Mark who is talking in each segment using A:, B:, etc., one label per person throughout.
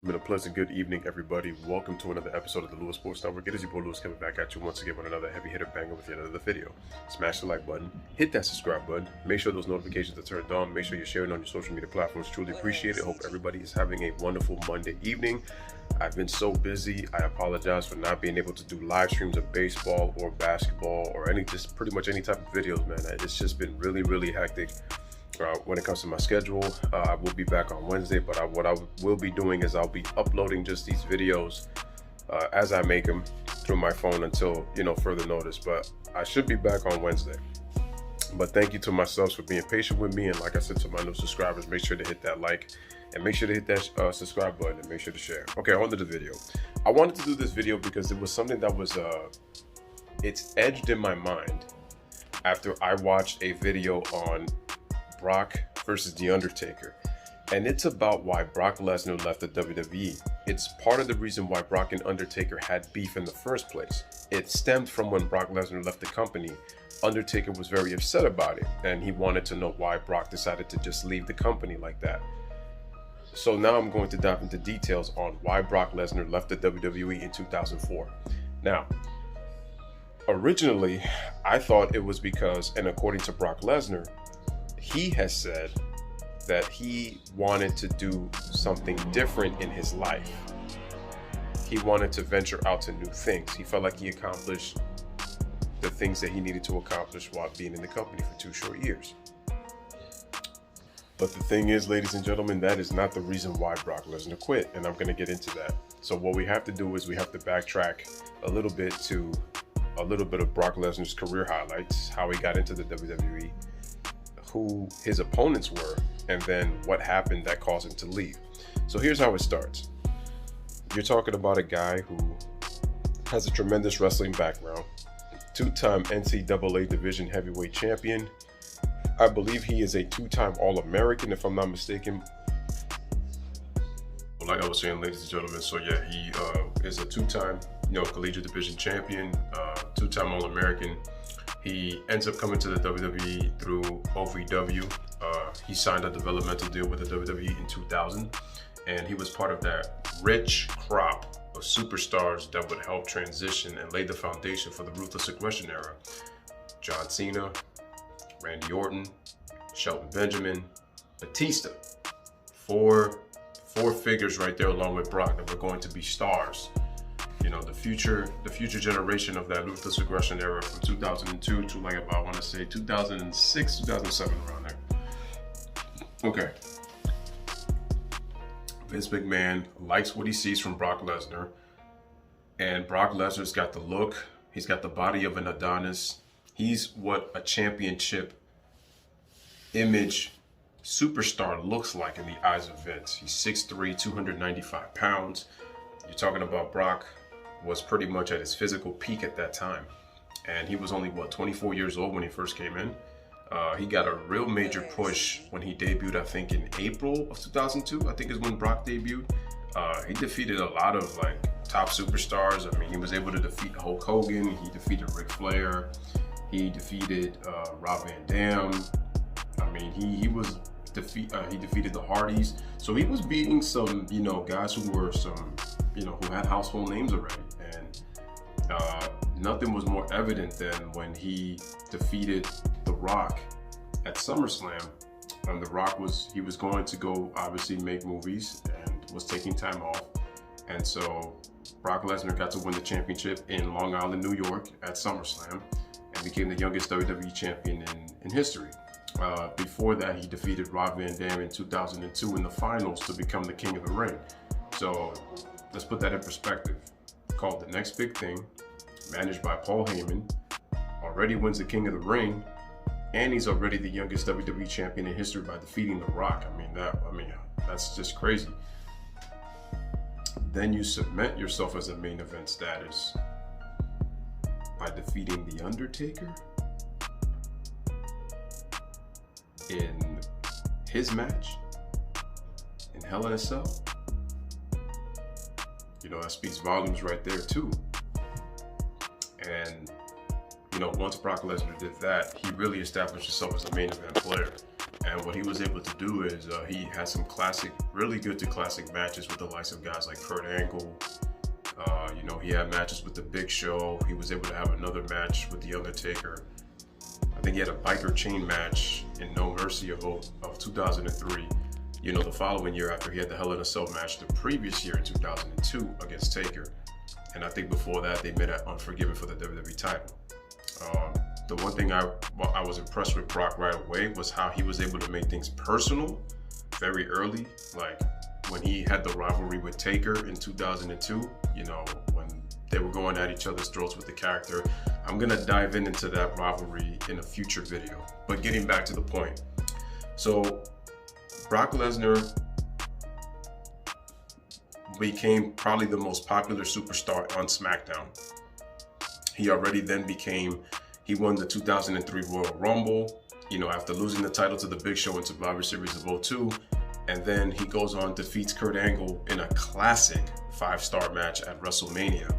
A: Been a pleasant good evening, everybody. Welcome to another episode of the Louis Sports Network. It is your boy Louis coming back at you once again with another heavy hitter banger with yet another video. Smash the like button, hit that subscribe button, make sure those notifications are turned on, make sure you're sharing on your social media platforms. Truly appreciate it. Hope everybody is having a wonderful Monday evening. I've been so busy. I apologize for not being able to do live streams of baseball or basketball or just pretty much any type of videos, man. It's just been really hectic. When it comes to my schedule, I will be back on Wednesday, but what I will be doing is I'll be uploading just these videos as I make them through my phone until, further notice. But I should be back on Wednesday. But thank you to my subs for being patient with me, and like I said to my new subscribers, make sure to hit that like and make sure to hit that subscribe button and make sure to share. Okay, on to the video. I wanted to do this video because it was something that was it's edged in my mind after I watched a video on Brock versus The Undertaker, and it's about why Brock Lesnar left the WWE. It's part of the reason why Brock and Undertaker had beef in the first place. It stemmed from when Brock Lesnar left the company. Undertaker was very upset about it, and he wanted to know why Brock decided to just leave the company like that. So now I'm going to dive into details on why Brock Lesnar left the WWE in 2004. Now, originally, I thought it was because, and according to Brock Lesnar, he has said that he wanted to do something different in his life. He wanted to venture out to new things. He felt like he accomplished the things that he needed to accomplish while being in the company for 2 short years. But the thing is, ladies and gentlemen, that is not the reason why Brock Lesnar quit, and I'm going to get into that. So what we have to do is we have to backtrack a little bit to a little bit of Brock Lesnar's career highlights, how he got into the WWE, who his opponents were, and then what happened that caused him to leave. So here's how it starts. You're talking about a guy who has a tremendous wrestling background, 2-time NCAA Division Heavyweight Champion. I believe he is a 2-time All-American, if I'm not mistaken. Like I was saying, ladies and gentlemen, so yeah, he is a 2-time collegiate division champion, 2-time All-American. He ends up coming to the WWE through OVW. He signed a developmental deal with the WWE in 2000, and he was part of that rich crop of superstars that would help transition and lay the foundation for the Ruthless Aggression era. John Cena, Randy Orton, Shelton Benjamin, Batista. Four figures right there along with Brock that were going to be stars. The future generation of that Ruthless Aggression era from 2002 to I want to say 2006, 2007, around there. Okay. Vince McMahon likes what he sees from Brock Lesnar, and Brock Lesnar's got the look. He's got the body of an Adonis. He's what a championship image superstar looks like in the eyes of Vince. He's 6'3", 295 pounds. You're talking about Brock was pretty much at his physical peak at that time, and he was only 24 years old when he first came in. He got a real major push when he debuted, I think in April of 2002, I think is when Brock debuted. He defeated a lot of top superstars. I mean, he was able to defeat Hulk Hogan, he defeated Ric Flair, he defeated Rob Van Dam. I mean, he defeated the Hardys. So he was beating some, guys who were who had household names already. And nothing was more evident than when he defeated The Rock at SummerSlam. And The Rock was going to go obviously make movies and was taking time off. And so Brock Lesnar got to win the championship in Long Island, New York at SummerSlam and became the youngest WWE champion in history. Before that, he defeated Rob Van Dam in 2002 in the finals to become the King of the Ring. So let's put that in perspective. Called The Next Big Thing, managed by Paul Heyman, already wins the King of the Ring, and he's already the youngest WWE champion in history by defeating The Rock. I mean, that's just crazy. Then you cement yourself as a main event status by defeating The Undertaker in his match in Hell in a Cell. That speaks volumes right there too. And once Brock Lesnar did that, he really established himself as a main event player. And what he was able to do is he had some classic, really good to classic matches with the likes of guys like Kurt Angle. You know, he had matches with the Big Show. He was able to have another match with the Undertaker. I think he had a biker chain match in No Mercy of 2003. You know, the following year after he had the Hell in a Cell match the previous year in 2002 against Taker. And I think before that they met at Unforgiven for the WWE title. The one thing I was impressed with Brock right away was how he was able to make things personal very early. Like when he had the rivalry with Taker in 2002, you know, when they were going at each other's throats with the character. I'm gonna dive into that rivalry in a future video. But getting back to the point. So Brock Lesnar became probably the most popular superstar on SmackDown. He already then he won the 2003 Royal Rumble, you know, after losing the title to the Big Show in Survivor Series of 2002. And then he goes on, defeats Kurt Angle in a classic 5-star match at WrestleMania,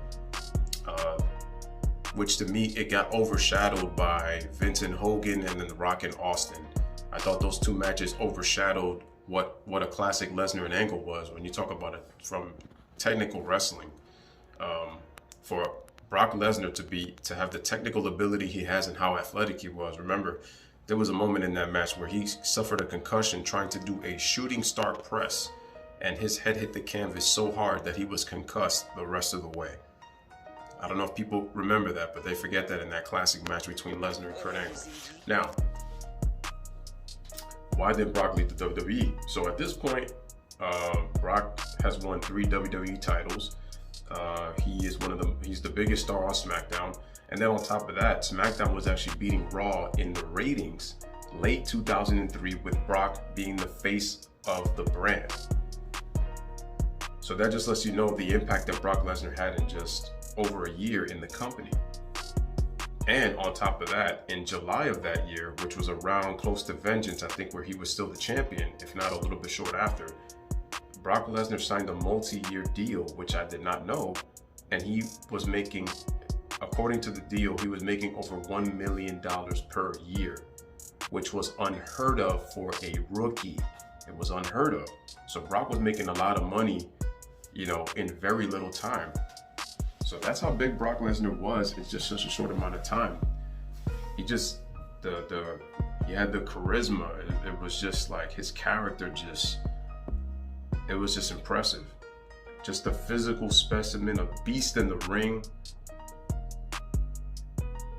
A: which to me, it got overshadowed by Vincent Hogan and then The Rock and Austin. I thought those two matches overshadowed what a classic Lesnar and Angle was when you talk about it from technical wrestling. For Brock Lesnar to have the technical ability he has and how athletic he was. Remember, there was a moment in that match where he suffered a concussion trying to do a shooting star press, and his head hit the canvas so hard that he was concussed the rest of the way. I don't know if people remember that, but they forget that in that classic match between Lesnar and Kurt Angle. Now, why did Brock leave the WWE? So at this point, Brock has won 3 WWE titles. He's the biggest star on SmackDown. And then on top of that, SmackDown was actually beating Raw in the ratings late 2003 with Brock being the face of the brand. So that just lets you know the impact that Brock Lesnar had in just over a year in the company. And on top of that, in July of that year, which was around close to Vengeance, I think, where he was still the champion, if not a little bit short after, Brock Lesnar signed a multi-year deal, which I did not know. And he was making, according to the deal, he was making over $1 million per year, which was unheard of for a rookie. It was unheard of. So Brock was making a lot of money, you know, in very little time. So that's how big Brock Lesnar was in just such a short amount of time. He just, he had the charisma. It was just like his character it was just impressive. Just a physical specimen, a beast in the ring.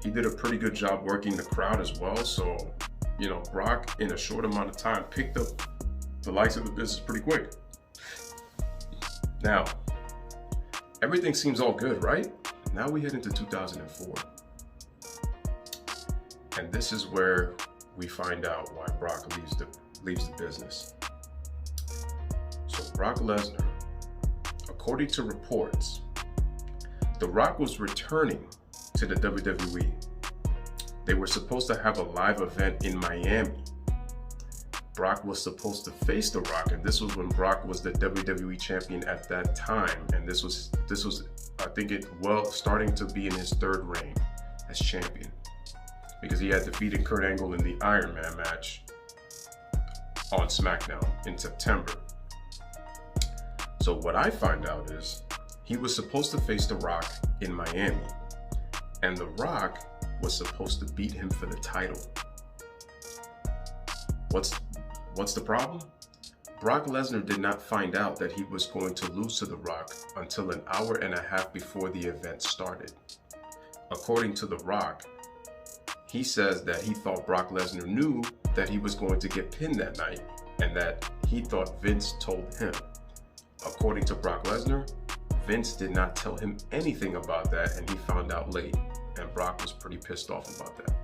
A: He did a pretty good job working the crowd as well. So, you know, Brock in a short amount of time picked up the likes of the business pretty quick. Now, everything seems all good, right? Now we head into 2004. And this is where we find out why Brock leaves the business. So Brock Lesnar, according to reports, The Rock was returning to the WWE. They were supposed to have a live event in Miami. Brock was supposed to face The Rock, and this was when Brock was the WWE champion at that time. And this was I think starting to be in his 3rd reign as champion, because he had defeated Kurt Angle in the Iron Man match on SmackDown in September. So what I find out is he was supposed to face The Rock in Miami, and The Rock was supposed to beat him for the title. What's the problem? Brock Lesnar did not find out that he was going to lose to The Rock until an hour and a half before the event started. According to The Rock, he says that he thought Brock Lesnar knew that he was going to get pinned that night, and that he thought Vince told him. According to Brock Lesnar, Vince did not tell him anything about that, and he found out late, and Brock was pretty pissed off about that.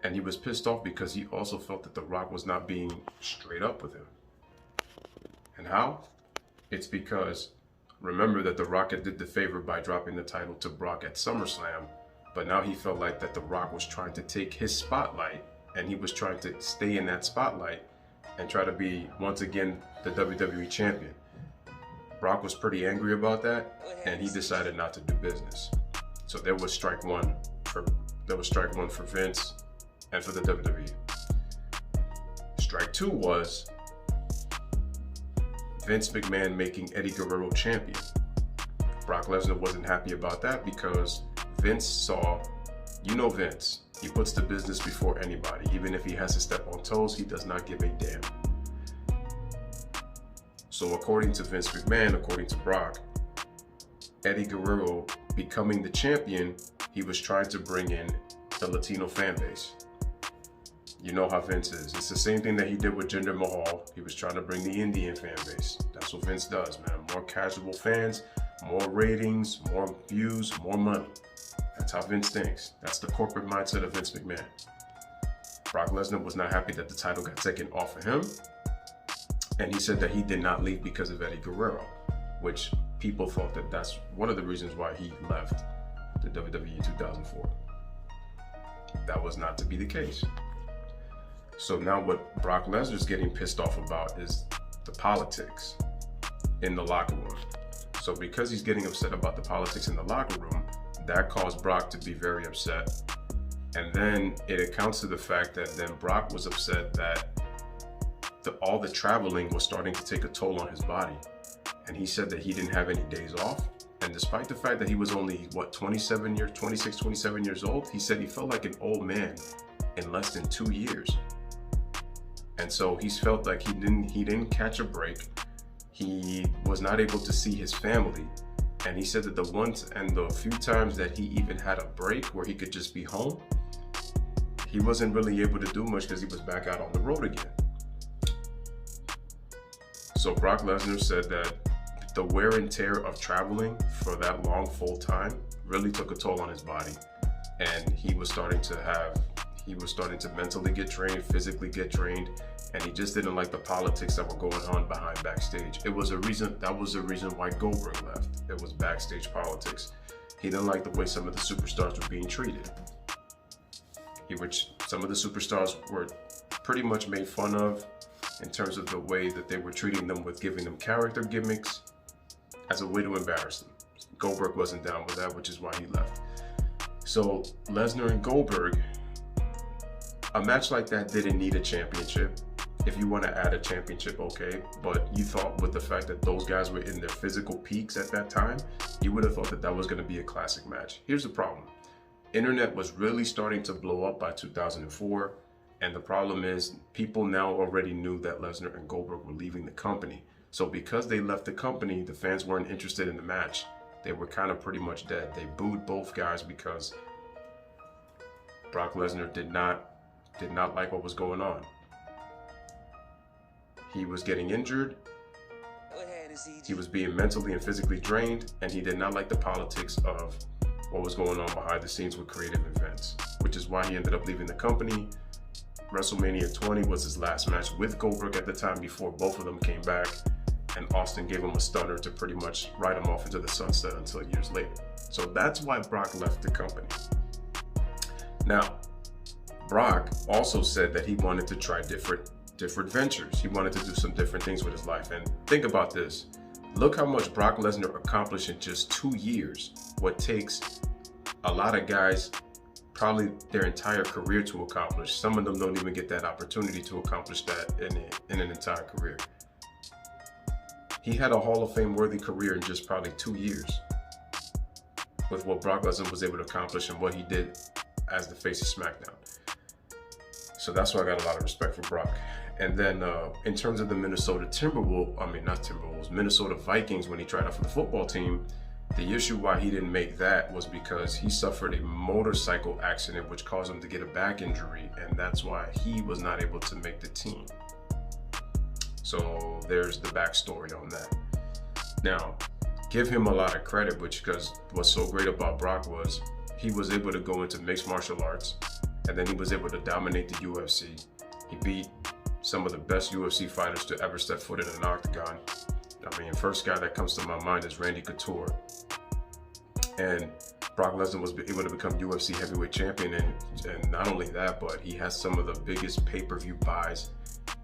A: And he was pissed off because he also felt that The Rock was not being straight up with him. And how? It's because, remember that The Rock did the favor by dropping the title to Brock at SummerSlam, but now he felt like that The Rock was trying to take his spotlight, and he was trying to stay in that spotlight and try to be, once again, the WWE champion. Brock was pretty angry about that, and he decided not to do business. So there was strike one for Vince. and for the WWE. Strike two was Vince McMahon making Eddie Guerrero champion. Brock Lesnar wasn't happy about that because Vince saw, you know Vince, he puts the business before anybody. Even if he has to step on toes, he does not give a damn. So according to Vince McMahon, according to Brock, Eddie Guerrero becoming the champion, he was trying to bring in the Latino fan base. You know how Vince is. It's the same thing that he did with Jinder Mahal. He was trying to bring the Indian fan base. That's what Vince does, man. More casual fans, more ratings, more views, more money. That's how Vince thinks. That's the corporate mindset of Vince McMahon. Brock Lesnar was not happy that the title got taken off of him. And he said that he did not leave because of Eddie Guerrero, which people thought that that's one of the reasons why he left the WWE in 2004. That was not to be the case. So now what Brock Lesnar's getting pissed off about is the politics in the locker room. So because he's getting upset about the politics in the locker room, that caused Brock to be very upset. And then it accounts to the fact that then Brock was upset that all the traveling was starting to take a toll on his body. And he said that he didn't have any days off. And despite the fact that he was only, 26, 27 years old, he said he felt like an old man in less than 2 years. And so he's felt like he didn't catch a break. He was not able to see his family. And he said that the few times that he even had a break where he could just be home, he wasn't really able to do much because he was back out on the road again. So Brock Lesnar said that the wear and tear of traveling for that long full time really took a toll on his body. And he was starting to mentally get drained, physically get drained, and he just didn't like the politics that were going on behind backstage. That was the reason why Goldberg left. It was backstage politics. He didn't like the way some of the superstars were being treated. Some of the superstars were pretty much made fun of in terms of the way that they were treating them with giving them character gimmicks as a way to embarrass them. Goldberg wasn't down with that, which is why he left. So Lesnar and Goldberg, a match like that didn't need a championship. If you want to add a championship, okay, but you thought with the fact that those guys were in their physical peaks at that time, you would have thought that that was going to be a classic match. Here's the problem. Internet was really starting to blow up by 2004, and the problem is people now already knew that Lesnar and Goldberg were leaving the company. So because they left the company, the fans weren't interested in the match. They were kind of pretty much dead. They booed both guys because Brock Lesnar did not like what was going on. He was getting injured, he was being mentally and physically drained, and he did not like the politics of what was going on behind the scenes with creative events, which is why he ended up leaving the company. WrestleMania 20 was his last match with Goldberg at the time before both of them came back, and Austin gave him a stunner to pretty much write him off into the sunset until years later. So that's why Brock left the company. Now, Brock also said that he wanted to try different ventures. He wanted to do some different things with his life. And think about this. Look how much Brock Lesnar accomplished in just 2 years. What takes a lot of guys probably their entire career to accomplish. Some of them don't even get that opportunity to accomplish that in an entire career. He had a Hall of Fame worthy career in just probably 2 years with what Brock Lesnar was able to accomplish and what he did as the face of SmackDown. So that's why I got a lot of respect for Brock. And then in terms of the Minnesota Vikings, when he tried out for the football team, the issue why he didn't make that was because he suffered a motorcycle accident which caused him to get a back injury, and that's why he was not able to make the team. So there's the backstory on that. Now, give him a lot of credit, because what's so great about Brock was he was able to go into mixed martial arts, and then he was able to dominate the UFC. He beat some of the best UFC fighters to ever step foot in an octagon. I mean, first guy that comes to my mind is Randy Couture. And Brock Lesnar was able to become UFC heavyweight champion, and not only that, but he has some of the biggest pay-per-view buys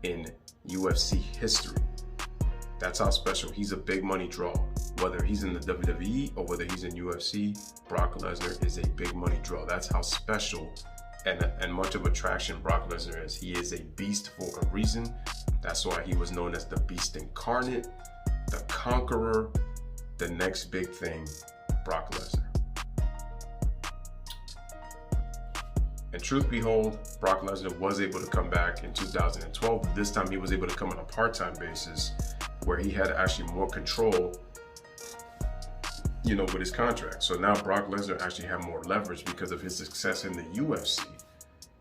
A: in UFC history. That's how special. He's a big money draw. Whether he's in the WWE or whether he's in UFC, Brock Lesnar is a big money draw. That's how special and much of attraction Brock Lesnar is. He is a beast for a reason. That's why he was known as the Beast Incarnate, the Conqueror, the next big thing, Brock Lesnar. And truth behold, Brock Lesnar was able to come back in 2012, but this time he was able to come on a part-time basis where he had actually more control, with his contract. So now Brock Lesnar actually had more leverage because of his success in the UFC.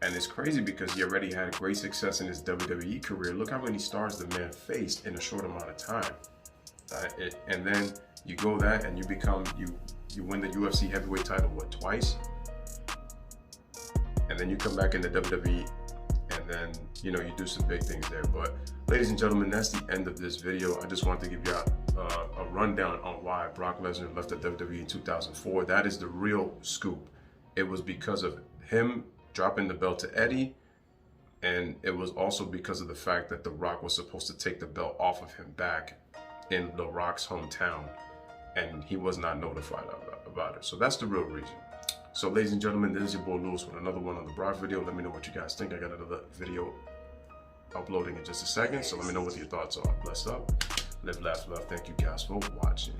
A: And it's crazy because he already had great success in his WWE career. Look how many stars the man faced in a short amount of time. And then you go that and you win the UFC heavyweight title, twice? And then you come back in the WWE and then, you do some big things there. But ladies and gentlemen, that's the end of this video. I just wanted to give you a rundown on why Brock Lesnar left the WWE in 2004. That is the real scoop. It was because of him dropping the belt to Eddie, and it was also because of the fact that The Rock was supposed to take the belt off of him back in The Rock's hometown, and he was not notified about it. So that's the real reason. So ladies and gentlemen, this is your boy Louis with another one on the Brock video. Let me know what you guys think. I got another video uploading in just a second, so let me know what your thoughts are. Bless up, live, laugh, love. Thank you guys for watching.